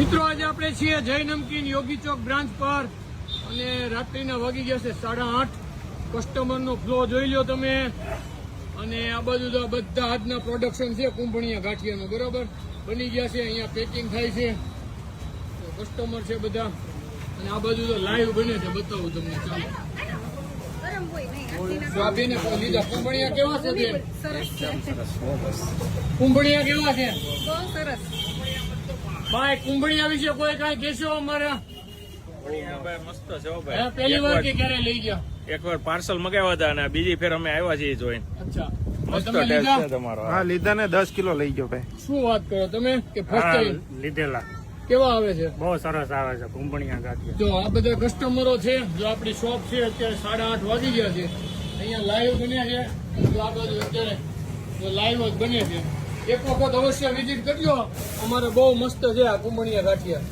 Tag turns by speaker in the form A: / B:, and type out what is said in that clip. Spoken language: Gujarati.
A: મિત્રો આજે આપણે છીએ જય નમકીન યોગી ચોક બ્રાન્ચ પર અને રાત્રિના વાગી ગયા છે 8:30. કસ્ટમરનો ફ્લો જોઈ લો તમે. અને આ બાજુ તો બધા આજના પ્રોડક્શન છે કુંભણિયા ગાંઠિયાનું, બરોબર બની ગયા છે. અહીંયા પેકિંગ થાય છે, કસ્ટમર છે બધા. અને આ બાજુ તો લાઈવ બને છે, બતાવું તમને. ચાલો બેને લીધા કુંભણિયા કેવા છે બેન? કુંભણિયા કેવા છે? ભાઈ કુંભણિયા વિશે કોઈ કઈ કહેશો અમારા?
B: મસ્ત છે ભાઈ.
A: પહેલી વાર કે ક્યારે લઈ ગયા?
B: એકવાર પાર્સલ મગાવ્યા હતા અને બીજી ફેર અમે આવ્યા છીએ જોઈને.
A: અચ્છા,
B: મસ્ત
A: તમે
B: ટેસ્ટ
A: લીધા?
B: છે તમારો.
C: હા લીધા ને 10 કિલો લઈ ગયો ભાઈ.
A: શું વાત કરો તમે કે ફર્સ્ટ ટાઈમ
D: લીધેલા
A: કેવા આવે છે?
D: બહુ સરસ આવે છે કુંભણિયા ગાંઠિયા.
A: જો આ બધા કસ્ટમરો છે, જો આપણી શોપ છે અત્યારે 8:30 વાગી ગયા છે. અહીંયા લાઈવ બન્યા છે, જો આ બાજુ અત્યારે લાઈવ જ બને છે. એક વખત અવશ્ય વિઝિટ કરજો, અમારે બહુ મસ્ત છે આ કુંભણિયા ગાંઠિયા.